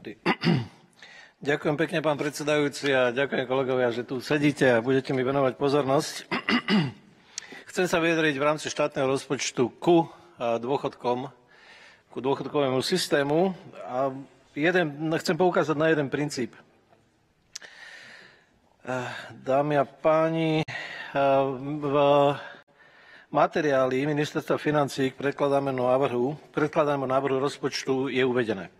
minúty. Ďakujem pekne, pán predsedajúci, a ďakujem kolegovia, že tu sedíte a budete mi venovať pozornosť. Chcem sa vyjadriť v rámci štátneho rozpočtu ku dôchodkom, ku dôchodkovému systému a chcem poukázať na jeden princíp. Dámy a páni, v materiáli Ministerstva financií k predkladanému návrhu rozpočtu je uvedené.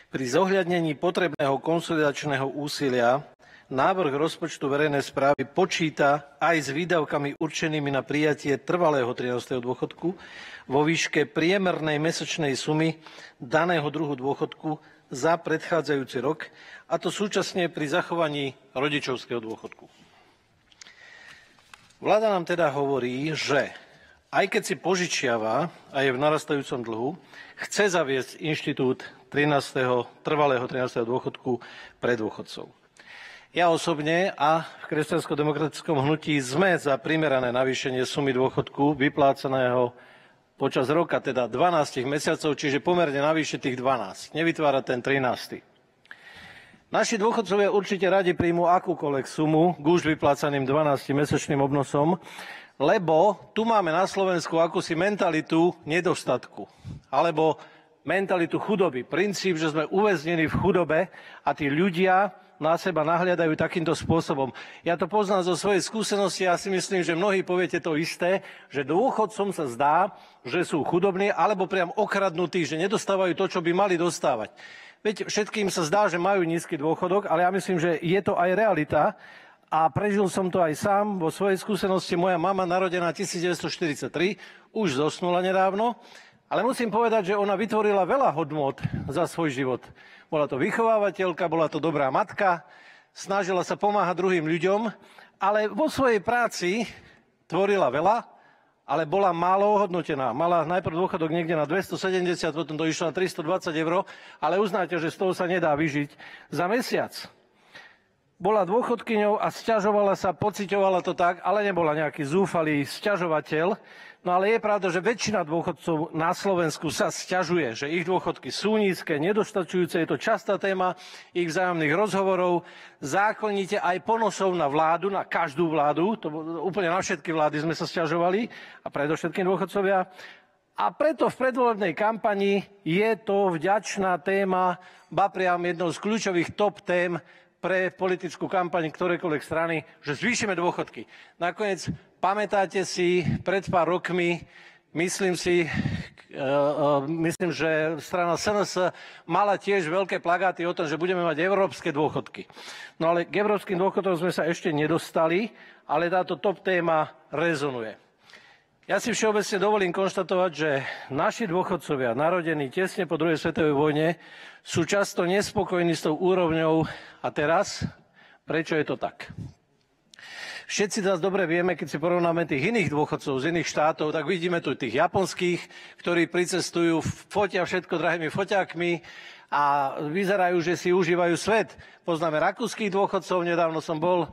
Pri zohľadnení potrebného konsolidačného úsilia návrh rozpočtu verejnej správy počíta aj s výdavkami určenými na prijatie trvalého 13. dôchodku vo výške priemernej mesačnej sumy daného druhu dôchodku za predchádzajúci rok, a to súčasne pri zachovaní rodičovského dôchodku. Vláda nám teda hovorí, že aj keď si požičiava a je v narastajúcom dlhu, chce zaviesť inštitút trvalého 13. dôchodku pre dôchodcov. Ja osobne a v kresťansko-demokratickom hnutí sme za primerané navýšenie sumy dôchodku vyplácaného počas roka, teda 12 mesiacov, čiže pomerne navýšiť tých 12, nevytvárať ten 13. Naši dôchodcovia určite radi príjmu akúkoľvek sumu k už vyplácaným 12-mesačným obnosom, lebo tu máme na Slovensku akúsi mentalitu nedostatku, alebo mentalitu chudoby. Princíp, že sme uväznení v chudobe a tí ľudia na seba nahliadajú takýmto spôsobom. Ja to poznám zo svojej skúsenosti, ja si myslím, že mnohí poviete to isté, že dôchodcom sa zdá, že sú chudobní alebo priam okradnutí, že nedostávajú to, čo by mali dostávať. Veď všetkým sa zdá, že majú nízky dôchodok, ale ja myslím, že je to aj realita a prežil som to aj sám vo svojej skúsenosti. Moja mama, narodená 1943, už zosnula nedávno. Ale musím povedať, že ona vytvorila veľa hodnôt za svoj život. Bola to vychovávateľka, bola to dobrá matka, snažila sa pomáhať druhým ľuďom, ale vo svojej práci tvorila veľa, ale bola málo ohodnotená. Mala najprv dôchodok niekde na 270, potom to išlo na 320 eur, ale uznáte, že z toho sa nedá vyžiť za mesiac. Bola dôchodkyňou a sťažovala sa, pociťovala to tak, ale nebola nejaký zúfalý sťažovateľ. No ale je pravda, že väčšina dôchodcov na Slovensku sa sťažuje, že ich dôchodky sú nízke, nedostačujúce. Je to častá téma ich vzájomných rozhovorov, zákonite aj ponosov na vládu, na každú vládu. Úplne na všetky vlády sme sa sťažovali a predovšetkým dôchodcovia. A preto v predvolebnej kampani je to vďačná téma, ba priam jednou z kľúčových top tém pre politickú kampaň ktorékoľvek strany, že zvýšime dôchodky. Nakoniec pamätáte si, pred pár rokmi, myslím, že strana SNS mala tiež veľké plagáty o tom, že budeme mať európske dôchodky. No ale k európskym dôchodkom sme sa ešte nedostali, ale táto top téma rezonuje. Ja si všeobecne dovolím konštatovať, že naši dôchodcovia, narodení tesne po druhej svetovej vojne, sú často nespokojní s tou úrovňou. A teraz, prečo je to tak? Všetci nás dobre vieme, keď si porovnáme tých iných dôchodcov z iných štátov, tak vidíme tu tých japonských, ktorí pricestujú, fotia všetko drahými foťákmi a vyzerajú, že si užívajú svet. Poznáme rakúskych dôchodcov, nedávno som bol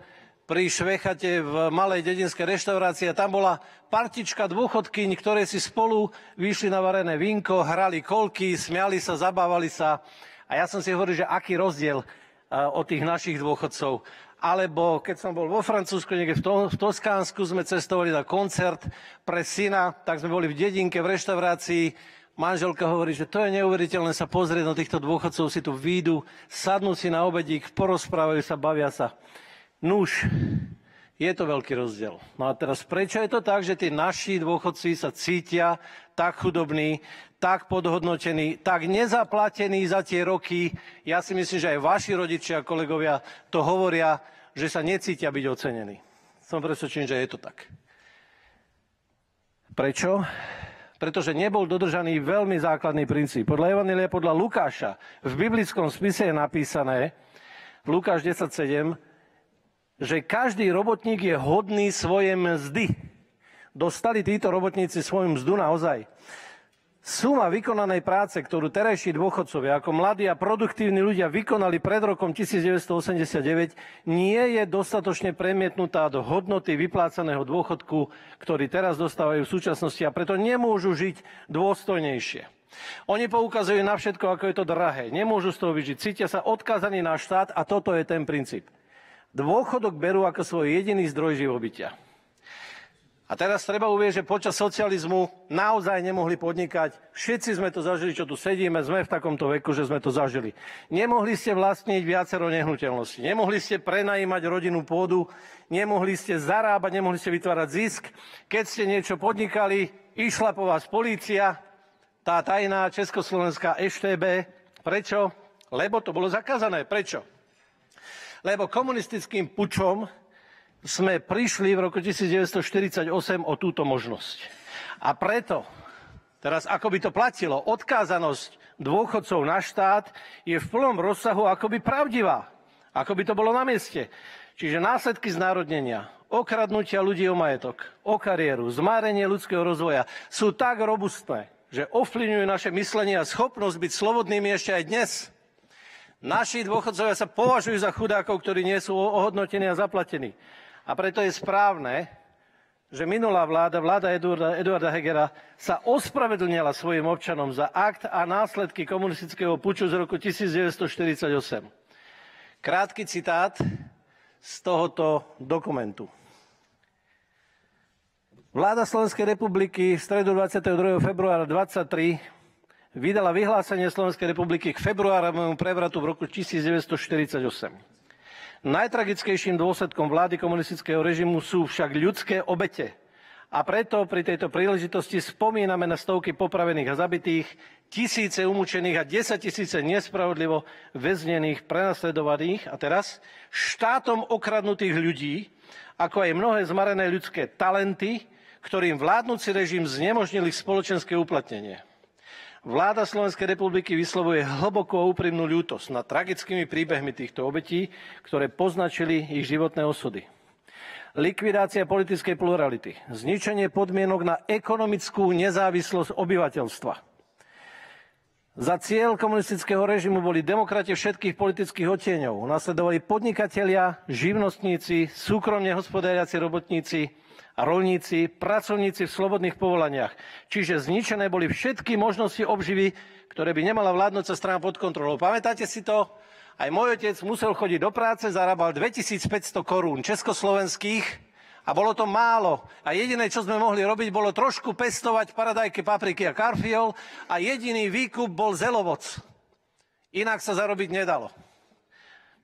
pri Švechate v malej dedinskej reštaurácii a tam bola partička dôchodkyň, ktoré si spolu vyšli na varené vínko, hrali kolky, smiali sa, zabávali sa. A ja som si hovoril, že aký rozdiel od tých našich dôchodcov. Alebo keď som bol vo Francúzsku, niekde v Toskánsku, sme cestovali na koncert pre syna, tak sme boli v dedinke, v reštaurácii. Manželka hovorí, že to je neuveriteľné sa pozrieť na týchto dôchodcov, si tu výjdu, sadnú si na obedík, porozprávajú sa, bavia sa. Nuž, je to veľký rozdiel. No a teraz prečo je to tak, že tí naši dôchodci sa cítia tak chudobní, tak podhodnotení, tak nezaplatení za tie roky? Ja si myslím, že aj vaši rodičia, kolegovia, to hovoria, že sa necítia byť ocenení. Som presvedčený, že je to tak. Prečo? Pretože nebol dodržaný veľmi základný princíp. Podľa Evanjelia, podľa Lukáša, v biblickom spise je napísané, Lukáš 10:7, že každý robotník je hodný svojej mzdy. Dostali títo robotníci svoju mzdu naozaj. Suma vykonanej práce, ktorú terajší dôchodcovia ako mladí a produktívni ľudia vykonali pred rokom 1989, nie je dostatočne premietnutá do hodnoty vyplácaného dôchodku, ktorý teraz dostávajú v súčasnosti, a preto nemôžu žiť dôstojnejšie. Oni poukazujú na všetko, ako je to drahé. Nemôžu z toho vyžiť. Cítia sa odkázaní na štát a toto je ten princíp. Dôchodok berú ako svoj jediný zdroj živobytia. A teraz treba uvieť, že počas socializmu naozaj nemohli podnikať. Všetci sme to zažili, čo tu sedíme, sme v takomto veku, že sme to zažili. Nemohli ste vlastniť viacero nehnuteľností, nemohli ste prenajímať rodinnú pôdu, nemohli ste zarábať, nemohli ste vytvárať zisk. Keď ste niečo podnikali, išla po vás polícia, tá tajná československá EŠTB. Prečo? Lebo to bolo zakázané. Prečo? Lebo komunistickým pučom sme prišli v roku 1948 o túto možnosť. A preto, teraz ako by to platilo, odkázanosť dôchodcov na štát je v plnom rozsahu akoby pravdivá. Ako by to bolo na mieste. Čiže následky znárodnenia, okradnutia ľudí o majetok, o kariéru, zmárenie ľudského rozvoja sú tak robustné, že ovplyvňujú naše myslenie a schopnosť byť slobodnými ešte aj dnes. Naši dôchodcovia sa považujú za chudákov, ktorí nie sú ohodnotení a zaplatení. A preto je správne, že minulá vláda Eduarda Hegera, sa ospravedlnila svojim občanom za akt a následky komunistického puču z roku 1948. Krátky citát z tohoto dokumentu. Vláda Slovenskej republiky v stredu 22. februára 1923 vydala vyhlásenie Slovenskej republiky k februárovému prevratu v roku 1948. Najtragickejším dôsledkom vlády komunistického režimu sú však ľudské obete. A preto pri tejto príležitosti spomíname na stovky popravených a zabitých, tisíce umúčených a 10 000 nespravodlivo väznených, prenasledovaných a teraz štátom okradnutých ľudí, ako aj mnohé zmarené ľudské talenty, ktorým vládnuci režim znemožnili spoločenské uplatnenie. Vláda Slovenskej republiky vyslovuje hlbokú a úprimnú ľútosť nad tragickými príbehmi týchto obetí, ktoré poznačili ich životné osudy. Likvidácia politickej plurality, zničenie podmienok na ekonomickú nezávislosť obyvateľstva. Za cieľ komunistického režimu boli demokrati všetkých politických odtieňov. Nasledovali podnikatelia, živnostníci, súkromne hospodáriaci robotníci, a roľníci, pracovníci v slobodných povolaniach. Čiže zničené boli všetky možnosti obživy, ktoré by nemala vládnúca strana pod kontrolou. Pamätáte si to? Aj môj otec musel chodiť do práce, zarábal 2500 korún československých a bolo to málo. A jediné, čo sme mohli robiť, bolo trošku pestovať paradajky, papriky a karfiol a jediný výkup bol zelovoc. Inak sa zarobiť nedalo.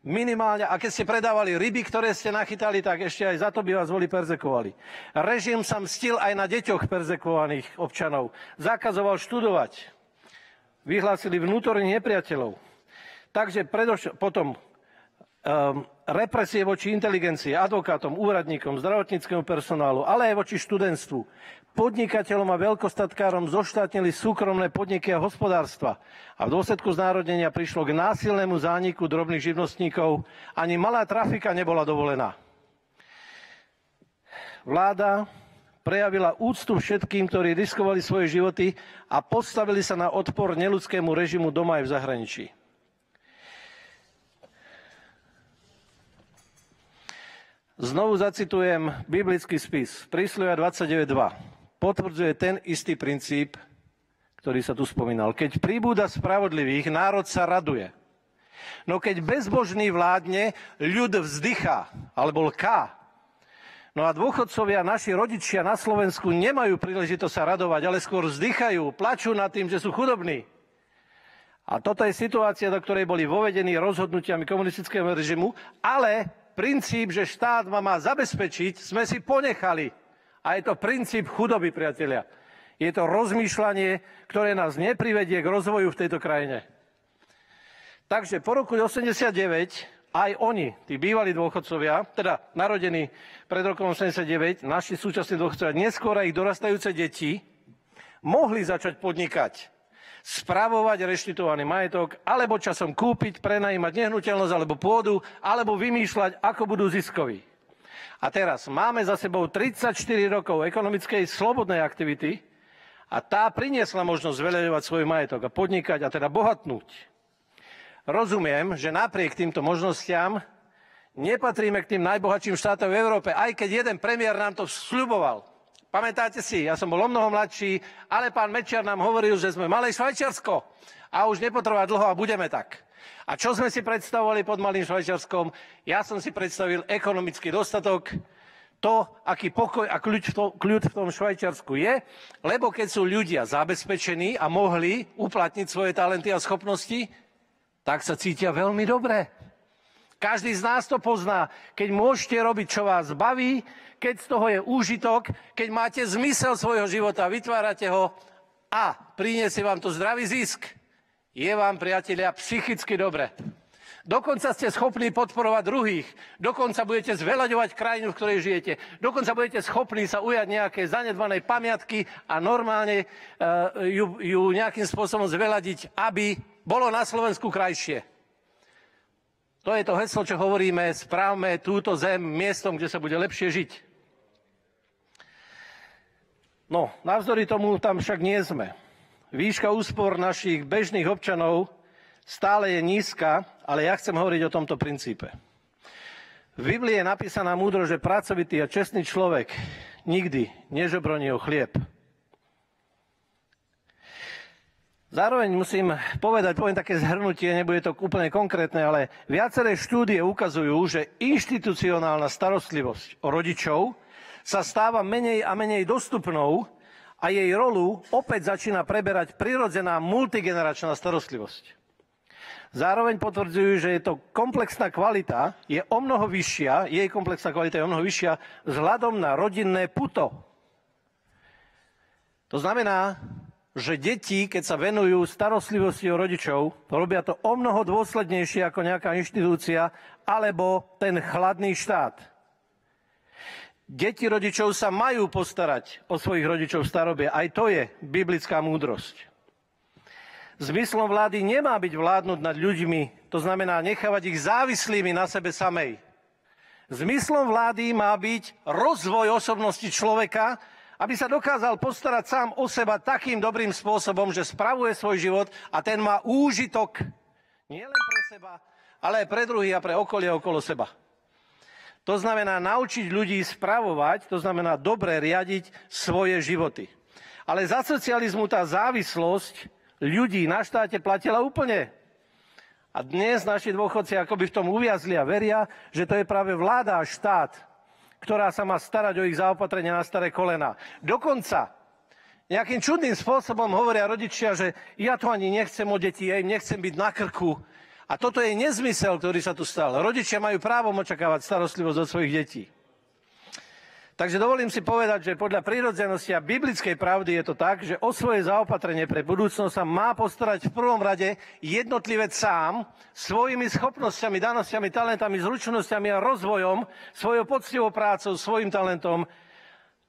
Minimálne, a keď ste predávali ryby, ktoré ste nachytali, tak ešte aj za to by vás boli perzekvovali. Režim sa mstil aj na deťoch perzekvovaných občanov. Zakazoval študovať. Vyhlásili vnútorných nepriateľov. Takže potom represie voči inteligencii, advokátom, úradníkom, zdravotníckemu personálu, ale aj voči študentstvu. Podnikateľom a veľkostatkárom zoštátnili súkromné podniky a hospodárstva. A v dôsledku znárodnenia prišlo k násilnému zániku drobných živnostníkov. Ani malá trafika nebola dovolená. Vláda prejavila úctu všetkým, ktorí riskovali svoje životy a postavili sa na odpor neľudskému režimu doma aj v zahraničí. Znovu zacitujem biblický spis, Príslovia 29.2. Potvrdzuje ten istý princíp, ktorý sa tu spomínal. Keď pribúda spravodlivých, národ sa raduje. No keď bezbožný vládne, ľud vzdychá, alebo lká. No a dôchodcovia, naši rodičia na Slovensku nemajú príležitosť sa radovať, ale skôr vzdychajú, plačú nad tým, že sú chudobní. A toto je situácia, do ktorej boli vovedení rozhodnutiami komunistického režimu, ale princíp, že štát ma má zabezpečiť, sme si ponechali. A je to princíp chudoby, priatelia. Je to rozmýšľanie, ktoré nás neprivedie k rozvoju v tejto krajine. Takže po roku 89 aj oni, tí bývalí dôchodcovia, teda narodení pred rokom 89, naši súčasní dôchodcovia, neskôr aj ich dorastajúce deti, mohli začať podnikať, spravovať reštituovaný majetok, alebo časom kúpiť, prenajímať nehnuteľnosť alebo pôdu, alebo vymýšľať, ako budú ziskoví. A teraz máme za sebou 34 rokov ekonomickej slobodnej aktivity a tá priniesla možnosť zveľaďovať svoj majetok a podnikať a teda bohatnúť. Rozumiem, že napriek týmto možnostiam nepatríme k tým najbohatším štátom v Európe, aj keď jeden premiér nám to sľuboval. Pamätáte si, ja som bol omnoho mladší, ale pán Mečiar nám hovoril, že sme malé Švajčiarsko a už nepotrvá dlho a budeme tak. A čo sme si predstavovali pod malým Švajčiarskom? Ja som si predstavil ekonomický dostatok, to, aký pokoj a kľud v tom Švajčiarsku je, lebo keď sú ľudia zabezpečení a mohli uplatniť svoje talenty a schopnosti, tak sa cítia veľmi dobre. Každý z nás to pozná, keď môžete robiť, čo vás baví, keď z toho je úžitok, keď máte zmysel svojho života, vytvárate ho a priniesie vám to zdravý zisk. Je vám, priatelia, psychicky dobre. Dokonca ste schopní podporovať druhých, dokonca budete zveľaďovať krajinu, v ktorej žijete, dokonca budete schopní sa ujať nejakej zanedbanej pamiatky a normálne ju nejakým spôsobom zveľadiť, aby bolo na Slovensku krajšie. To je to heslo, čo hovoríme, správme túto zem miestom, kde sa bude lepšie žiť. No, navzdory tomu tam však nie sme. Výška úspor našich bežných občanov stále je nízka, ale ja chcem hovoriť o tomto princípe. V Biblii je napísaná múdrosť, že pracovitý a čestný človek nikdy nežobroní o chlieb. Zároveň poviem také zhrnutie, nebude to úplne konkrétne, ale viaceré štúdie ukazujú, že inštitucionálna starostlivosť o rodičov sa stáva menej a menej dostupnou a jej rolu opäť začína preberať prirodzená multigeneračná starostlivosť. Zároveň potvrdzujú, že je to komplexná kvalita, jej komplexná kvalita je o mnoho vyššia vzhľadom na rodinné puto. To znamená, že deti, keď sa venujú starostlivosti o rodičov, robia to o mnoho dôslednejšie ako nejaká inštitúcia alebo ten chladný štát. Deti rodičov sa majú postarať o svojich rodičov v starobe. Aj to je biblická múdrosť. Zmyslom vlády nemá byť vládnuť nad ľuďmi, to znamená nechávať ich závislými na sebe samej. Zmyslom vlády má byť rozvoj osobnosti človeka, aby sa dokázal postarať sám o seba takým dobrým spôsobom, že spravuje svoj život a ten má úžitok nielen pre seba, ale aj pre druhých a pre okolie okolo seba. To znamená naučiť ľudí spravovať, to znamená dobre riadiť svoje životy. Ale za socializmu tá závislosť ľudí na štáte platila úplne. A dnes naši dôchodci akoby v tom uviazli a veria, že to je práve vláda a štát, ktorá sa má starať o ich zaopatrenie na staré kolená. Dokonca nejakým čudným spôsobom hovoria rodičia, že ja to ani nechcem o deti, ja im nechcem byť na krku. A toto je nezmysel, ktorý sa tu stal. Rodičia majú právo očakávať starostlivosť od svojich detí. Takže dovolím si povedať, že podľa prirodzenosti a biblickej pravdy je to tak, že o svoje zaopatrenie pre budúcnosť sa má postarať v prvom rade jednotlivec sám, svojimi schopnosťami, danosťami, talentami, zručnosťami a rozvojom, svojou poctivou prácou, svojim talentom.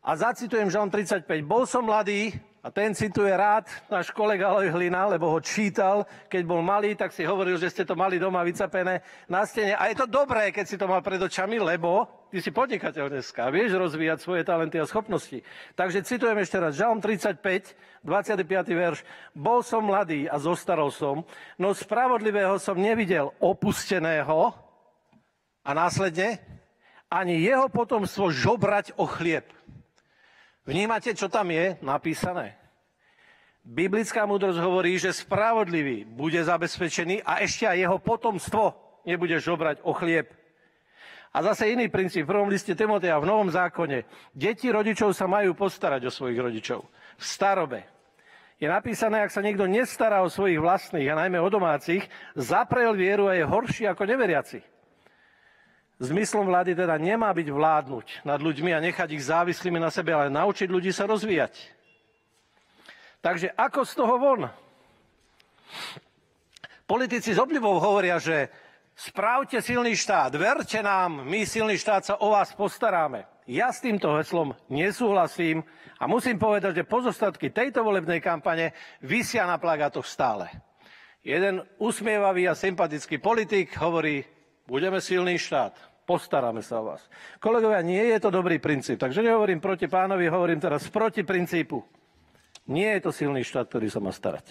A zacitujem Žalm 35. Bol som mladý, a ten cituje rád náš kolega Aloj Hlina, lebo ho čítal, keď bol malý, tak si hovoril, že ste to mali doma vycapené na stene. A je to dobré, keď si to mal pred očami, lebo ty si podnikateľ dneska a vieš rozvíjať svoje talenty a schopnosti. Takže citujem ešte raz, Žalm 35, 25. verš. Bol som mladý a zostarol som, no spravodlivého som nevidel opusteného a následne ani jeho potomstvo žobrať o chlieb. Vnímate, čo tam je napísané? Biblická múdrosť hovorí, že spravodlivý bude zabezpečený a ešte aj jeho potomstvo nebude žobrať o chlieb. A zase iný princíp. V prvom liste Timoteja v Novom zákone. Deti rodičov sa majú postarať o svojich rodičov. V starobe. Je napísané, ak sa niekto nestará o svojich vlastných a najmä o domácich, zaprel vieru a je horší ako neveriaci. Zmyslom vlády teda nemá byť vládnuť nad ľuďmi a nechať ich závislými na sebe, ale naučiť ľudí sa rozvíjať. Takže ako z toho von? Politici s obľubou hovoria, že správte silný štát, verte nám, my silný štát sa o vás postaráme. Ja s týmto heslom nesúhlasím a musím povedať, že pozostatky tejto volebnej kampane visia na plagátoch stále. Jeden usmievavý a sympatický politik hovorí, budeme silný štát. Postaráme sa o vás. Kolegovia, nie je to dobrý princíp, takže nehovorím proti pánovi, hovorím teraz proti princípu. Nie je to silný štát, ktorý sa má starať.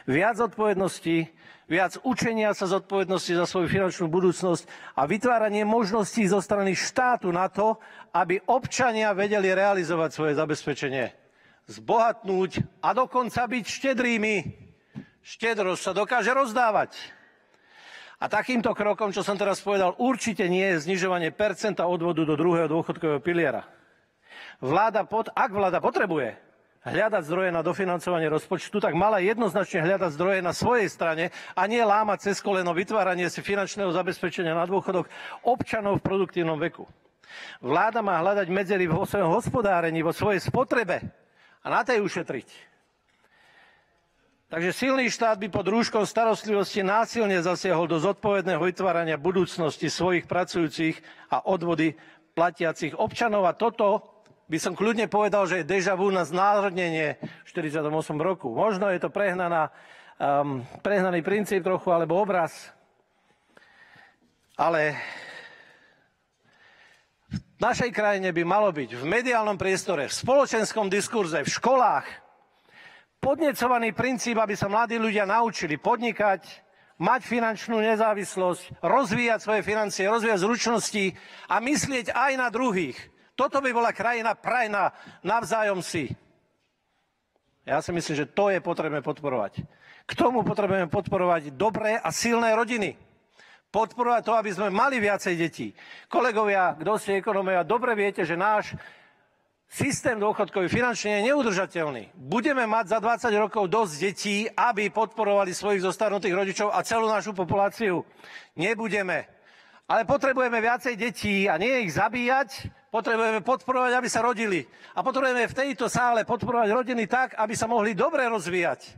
Viac odpovedností, viac učenia sa zodpovednosti za svoju finančnú budúcnosť a vytváranie možností zo strany štátu na to, aby občania vedeli realizovať svoje zabezpečenie. Zbohatnúť a dokonca byť štedrými. Štedrosť sa dokáže rozdávať. A takýmto krokom, čo som teraz povedal, určite nie je znižovanie percenta odvodu do druhého dôchodkového piliera. Ak vláda potrebuje hľadať zdroje na dofinancovanie rozpočtu, tak mala jednoznačne hľadať zdroje na svojej strane a nie lámať cez koleno vytváranie si finančného zabezpečenia na dôchodok občanov v produktívnom veku. Vláda má hľadať medzery vo svojom hospodárení, vo svojej spotrebe a na tej ušetriť. Takže silný štát by pod rúškom starostlivosti násilne zasiahol do zodpovedného vytvárania budúcnosti svojich pracujúcich a odvody platiacich občanov. A toto by som kľudne povedal, že je déjà vu na znárodnenie v 48 roku. Možno je to prehnaný princíp trochu, alebo obraz. Ale v našej krajine by malo byť v mediálnom priestore, v spoločenskom diskurze, v školách podnecovaný princíp, aby sa mladí ľudia naučili podnikať, mať finančnú nezávislosť, rozvíjať svoje financie, rozvíjať zručnosti a myslieť aj na druhých. Toto by bola krajina prajná navzájom si. Ja si myslím, že to je potrebné podporovať. K tomu potrebujeme podporovať dobré a silné rodiny. Podporovať to, aby sme mali viacej detí. Kolegovia, kto ste ekonómovia, dobre viete, že náš systém dôchodkový finančne je neudržateľný. Budeme mať za 20 rokov dosť detí, aby podporovali svojich zostarnutých rodičov a celú našu populáciu. Nebudeme. Ale potrebujeme viacej detí a nie ich zabíjať, potrebujeme podporovať, aby sa rodili. A potrebujeme v tejto sále podporovať rodiny tak, aby sa mohli dobre rozvíjať.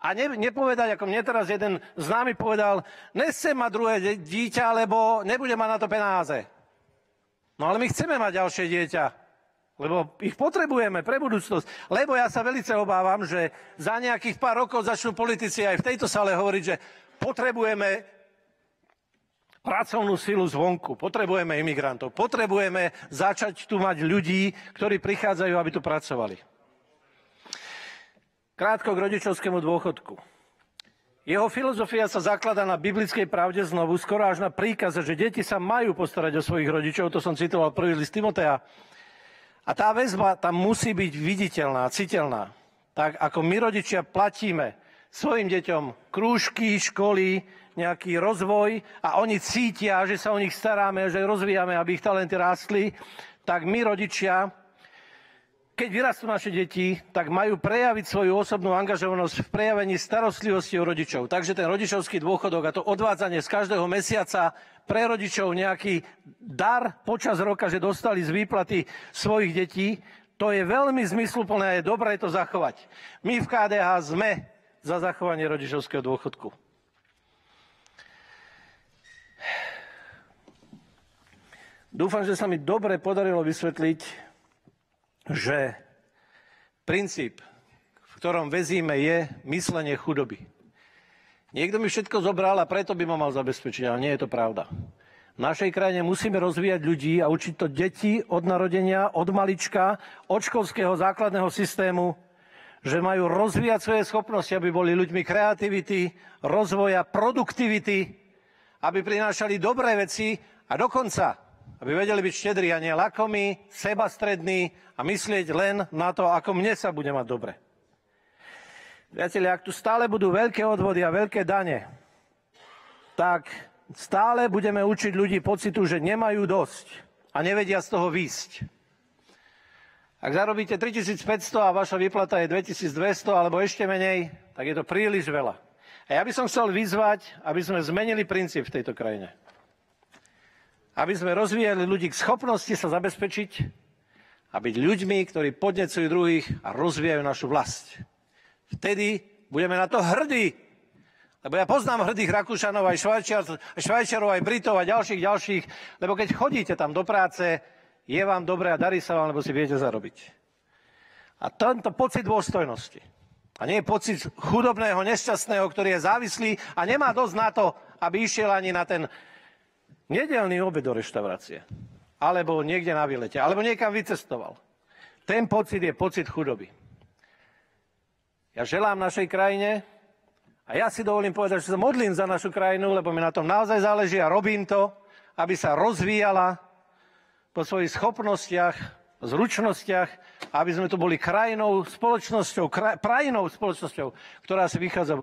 A nepovedať, ako mne teraz jeden známy povedal, nechcem mať druhé dieťa, lebo nebudem mať na to penáze. No ale my chceme mať ďalšie dieťa, lebo ich potrebujeme pre budúcnosť. Lebo ja sa veľmi obávam, že za nejakých pár rokov začnú politici aj v tejto sále hovoriť, že potrebujeme pracovnú silu zvonku, potrebujeme imigrantov, potrebujeme začať tu mať ľudí, ktorí prichádzajú, aby tu pracovali. Krátko k rodičovskému dôchodku. Jeho filozofia sa zakladá na biblickej pravde znovu, skoro až na príkaze, že deti sa majú postarať o svojich rodičov, to som citoval prvý list Timotea. A tá väzba tam musí byť viditeľná, citeľná. Tak ako my rodičia platíme svojim deťom krúžky, školy, nejaký rozvoj a oni cítia, že sa o nich staráme, že rozvíjame, aby ich talenty rástli, tak my rodičia, keď vyrastú naše deti, tak majú prejaviť svoju osobnú angažovanosť v prejavení starostlivosti o rodičov. Takže ten rodičovský dôchodok a to odvádzanie z každého mesiaca pre rodičov nejaký dar počas roka, že dostali z výplaty svojich detí, to je veľmi zmysluplné a je dobré to zachovať. My v KDH sme za zachovanie rodičovského dôchodku. Dúfam, že sa mi dobre podarilo vysvetliť, že princíp, v ktorom väzíme, je myslenie chudoby. Niekto mi všetko zobral a preto by ma mal zabezpečiť, ale nie je to pravda. V našej krajine musíme rozvíjať ľudí a učiť to deti od narodenia, od malička, od školského základného systému, že majú rozvíjať svoje schopnosti, aby boli ľuďmi kreativity, rozvoja, produktivity, aby prinášali dobré veci a dokonca aby vedeli byť štedrí a nie lakomí, sebastrední a myslieť len na to, ako mne sa bude mať dobre. Priatelia, ak tu stále budú veľké odvody a veľké dane, tak stále budeme učiť ľudí pocitu, že nemajú dosť a nevedia z toho výjsť. Ak zarobíte 3500 a vaša výplata je 2200 alebo ešte menej, tak je to príliš veľa. A ja by som chcel vyzvať, aby sme zmenili princíp v tejto krajine. Aby sme rozvíjali ľudí k schopnosti sa zabezpečiť a byť ľuďmi, ktorí podnecujú druhých a rozvíjajú našu vlast. Vtedy budeme na to hrdí. Lebo ja poznám hrdých Rakúšanov, aj Švajčiarov, aj Britov a ďalších. Lebo keď chodíte tam do práce, je vám dobre a darí sa vám, lebo si viete zarobiť. A tento pocit dôstojnosti. A nie pocit chudobného, nešťastného, ktorý je závislý a nemá dosť na to, aby išiel ani na ten nedeľný obed do reštaurácie, alebo niekde na výlete, alebo niekam vycestoval. Ten pocit je pocit chudoby. Ja želám našej krajine a ja si dovolím povedať, že sa modlím za našu krajinu, lebo mi na tom naozaj záleží a robím to, aby sa rozvíjala po svojich schopnostiach, zručnostiach, aby sme tu boli krajinou, spoločnosťou, prajinou spoločnosťou, ktorá si vychádza